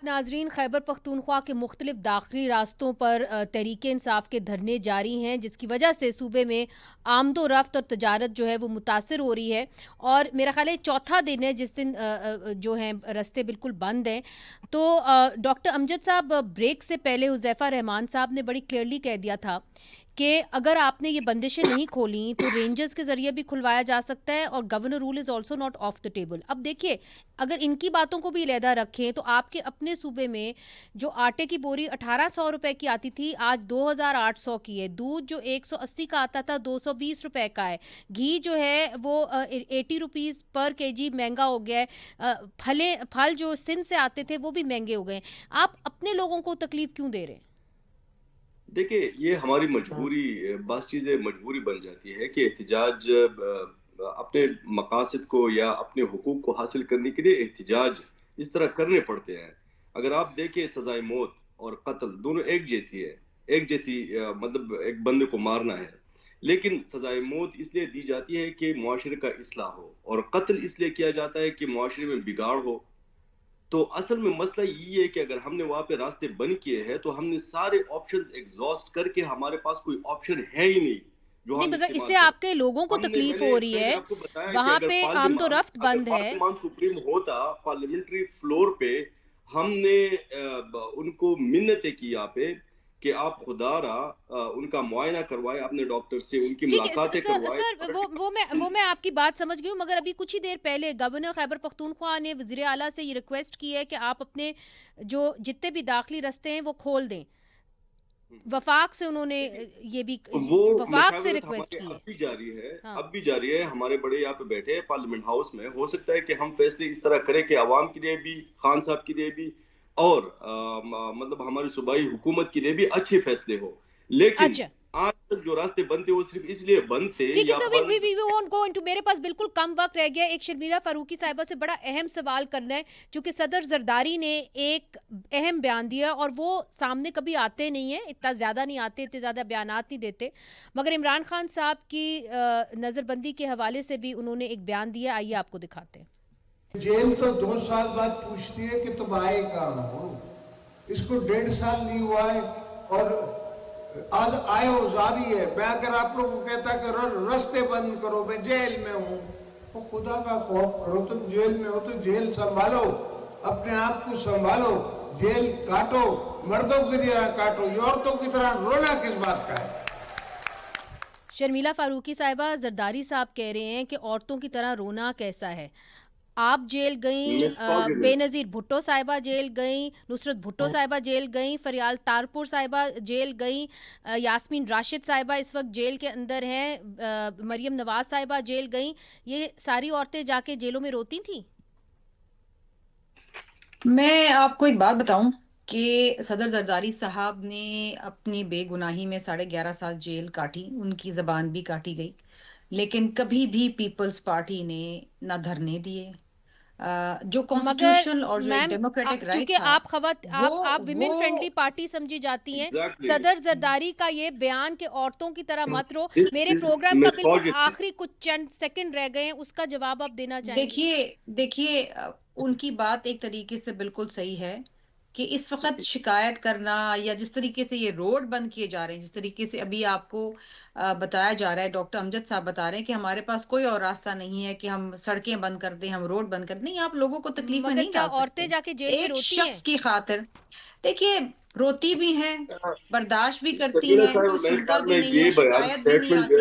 ناظرین، خیبر پختونخوا کے مختلف داخلی راستوں پر تحریک انصاف کے دھرنے جاری ہیں، جس کی وجہ سے صوبے میں آمد و رفت اور تجارت جو ہے وہ متاثر ہو رہی ہے، اور میرا خیال ہے چوتھا دن ہے جس دن جو ہیں رستے بالکل بند ہیں. تو ڈاکٹر امجد صاحب، بریک سے پہلے حذیفہ رحمان صاحب نے بڑی کلیئرلی کہہ دیا تھا کہ اگر آپ نے یہ بندشیں نہیں کھولیں تو رینجرز کے ذریعے بھی کھلوایا جا سکتا ہے، اور governor rule is also not of the table. اب دیکھیے، اگر ان کی باتوں کو بھی علیحدہ رکھیں تو آپ کے اپنے صوبے میں جو آٹے کی بوری 1800 روپے کی آتی تھی آج 2800 کی ہے، دودھ جو 180 کا آتا تھا 220 روپے کا ہے، گھی جو ہے وہ 80 روپیز پر کے جی مہنگا ہو گیا ہے، پھل جو سندھ سے آتے تھے وہ بھی مہنگے ہو گئے ہیں. آپ اپنے لوگوں کو تکلیف کیوں دے رہے ہیں؟ دیکھیں، یہ ہماری مجبوری، بعض چیزیں مجبوری بن جاتی ہے کہ احتجاج اپنے مقاصد کو یا اپنے حقوق کو حاصل کرنے کے لیے احتجاج اس طرح کرنے پڑتے ہیں. اگر آپ دیکھیں، سزائے موت اور قتل دونوں ایک جیسی ہے، ایک جیسی مطلب ایک بندے کو مارنا ہے، لیکن سزائے موت اس لیے دی جاتی ہے کہ معاشرے کا اصلاح ہو، اور قتل اس لیے کیا جاتا ہے کہ معاشرے میں بگاڑ ہو. تو اصل میں مسئلہ یہ ہے کہ اگر ہم نے وہاں پہ راستے بند کیے ہیں تو ہم نے سارے آپشنز ایگزاسٹ کر کے، ہمارے پاس کوئی آپشن ہے ہی نہیں جو نہیں، ہم مگر اس استعمال سے کریں. آپ کے لوگوں کو میں تکلیف نے ہو رہی میں نے ہے، آپ کو بتایا کہ وہاں پہ آمد و رفت بند ہے. پارلیمان سپریم ہوتا، پارلیمنٹری فلور پہ ہم نے ان کو منتیں کی یہاں پہ کہ آپ خدا را ان کا معائنہ کروائے، اپنے ڈاکٹر سے ان کی ٹھیک ہے ملاقاتیں کروائے. سر، وہ میں آپ کی بات سمجھ گئی ہوں، مگر ابھی کچھ ہی دیر پہلے گورنر خیبر پختونخوا نے وزیر اعلیٰ سے یہ ریکویسٹ کی ہے کہ آپ اپنے جو جتنے بھی داخلی رستے ہیں وہ کھول دیں. وفاق سے انہوں نے یہ بھی وہ وفاق سے مشاورت ریکویسٹ ہمارے کی اب ہے. بھی جاری ہے، ہاں، اب بھی جاری ہے. ہمارے بڑے یہاں پہ بیٹھے ہیں پارلیمنٹ ہاؤس میں. ہو سکتا ہے کہ ہم فیصلے اس طرح کریں کہ عوام کے لیے بھی، خان صاحب کے لیے بھی، اور مطلب ہماری صوبائی حکومت کے لیے بھی اچھے فیصلے ہو. لیکن اچھا آج تک جو راستے بند تھے وہ صرف اس لیے بند تھے ٹھیک ہے یا سر، بند. We won't go into. میرے پاس بالکل کم وقت رہ گیا. ایک شرمیلا فاروقی صاحبہ سے بڑا اہم سوال کرنا ہے، چونکہ صدر زرداری نے ایک اہم بیان دیا اور وہ سامنے کبھی آتے نہیں ہیں، اتنا زیادہ نہیں آتے، اتنے زیادہ بیانات نہیں دیتے، مگر عمران خان صاحب کی نظر بندی کے حوالے سے بھی انہوں نے ایک بیان دیا. آئیے آپ کو دکھاتے ہیں. جیل تو 2 سال بعد پوچھتی ہے کہ تم آئے کہاں ہو. اس کو 1.5 سال نہیں ہوا ہے اور آج آئے ہو جاری ہے. میں اگر آپ لوگوں کو کہتا کہ رستے بند کرو، میں جیل میں ہوں، تو خدا کا خوف کرو. تم جیل میں ہو تو جیل سنبھالو، اپنے آپ کو سنبھالو. جیل کاٹو، مردوں کی طرح کاٹو، عورتوں کی طرح رونا کس بات کا ہے؟ شرمیلا فاروقی صاحبہ، زرداری صاحب کہہ رہے ہیں کہ عورتوں کی طرح رونا کیسا ہے. آپ جیل گئیں، بے نظیر بھٹو صاحبہ جیل گئیں، نصرت بھٹو صاحبہ جیل گئیں، فریال تارپور صاحبہ جیل گئیں، یاسمین راشد صاحبہ اس وقت جیل کے اندر ہیں، مریم نواز صاحبہ جیل گئیں. یہ ساری عورتیں جا کے جیلوں میں روتی تھیں. میں آپ کو ایک بات بتاؤں کہ صدر زرداری صاحب نے اپنی بے گناہی میں 11.5 سال جیل کاٹی، ان کی زبان بھی کاٹی گئی، لیکن کبھی بھی پیپلز پارٹی نے نہ دھرنے دیے. جو مگر کانسٹیٹیوشنل اور جو ایک میم، ڈیموکریٹک رائٹ چونکہ تھا وہ آپ ویمن وہ فرینڈلی پارٹی سمجھی جاتی ہیں، ایگزیکٹلی صدر زرداری کا یہ بیان کہ عورتوں کی طرح مت رو، دس میرے از پروگرام کا بالکل مسوجنی. آخری کچھ چند سیکنڈ رہ گئے ہیں، اس کا جواب آپ دینا چاہیں گے؟ دیکھیے ان کی بات ایک طریقے سے بالکل صحیح ہے کہ اس وقت شکایت کرنا یا جس طریقے سے یہ روڈ بند کیے جا رہے ہیں، جس طریقے سے ابھی آپ کو بتایا جا رہا ہے، ڈاکٹر امجد صاحب بتا رہے ہیں کہ ہمارے پاس کوئی اور راستہ نہیں ہے کہ ہم سڑکیں بند کر دیں، ہم روڈ بند کر دیں. نہیں، آپ لوگوں کو تکلیف میں مگر نہیں کیا ڈال عورتیں سکتے جا کے جیل میں ایک روتی ہیں؟ شخص کی خاطر. دیکھیے، روتی بھی ہیں، برداشت بھی کرتی سبیرہ ہیں، کوئی صاحب، میرے سنتا خیال بھی میں نہیں یہ ہے، بیان شکایت بھی نہیں اسٹیٹمنٹ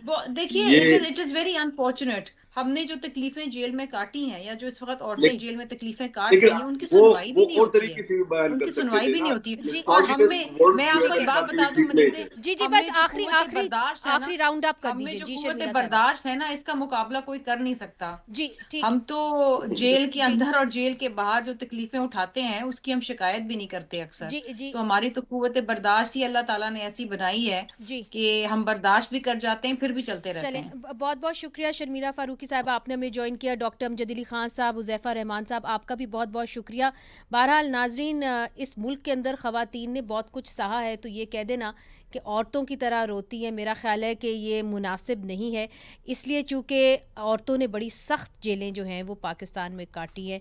جو آتی. ہے دیکھیے یہ اٹ از ویری انفارچونیٹ. ہم نے جو تکلیفیں جیل میں کاٹی ہیں یا جو اس وقت عورتیں جی جیل میں تکلیفیں کاٹ لیکن رہی ہیں، ان کی وہ سنوائی بھی وہ نہیں اور ہوتی ہے. طریقے سے بھی بیان ان کر کی سکتے سنوائی تھے بھی نا. نہیں ہوتی. جی اور ہم misogynist میں words میں جو آپ ہے کو نا ایک بات میرے خیال میں بتا یہ دوں ٹھیک منی نہیں سے، تھے. جی ہم بس میں جو آخری قوت آخری برداشت ہے نا، آخری راؤنڈ اپ کر ہم میں دیجیے. جو جی قوت شرمیلا صاحبہ. برداشت ہے نا، اس کا مقابلہ کوئی کر نہیں سکتا. جی ٹھیک. ہم تو جیل کے جی اندر اور جیل کے باہر جو تکلیفیں اٹھاتے ہیں اس کی ہم شکایت بھی نہیں کرتے اکثر. جی جی تو ہماری تو قوت برداشت ہی اللہ تعالیٰ نے ایسی بنائی ہے جی کہ ہم برداشت بھی کر جاتے ہیں، پھر بھی چلتے رہتے چلیں، ہیں. بہت بہت شکریہ شرمیلا فاروقی صاحبہ، آپ نے ہمیں جوائن کیا. ڈاکٹر امجد علی خان صاحب، حذیفہ رحمان صاحب، آپ کا بھی بہت بہت شکریہ. بہرحال ناظرین، اس ملک کے اندر خواتین نے بہت کچھ سہا ہے، تو یہ کہہ دینا کہ عورتوں کی طرح روتی ہیں، میرا خیال ہے کہ یہ مناسب نہیں ہے. اس لیے چونکہ عورتوں نے بڑی سخت جیلیں جو ہیں وہ پاکستان میں کاٹی ہیں.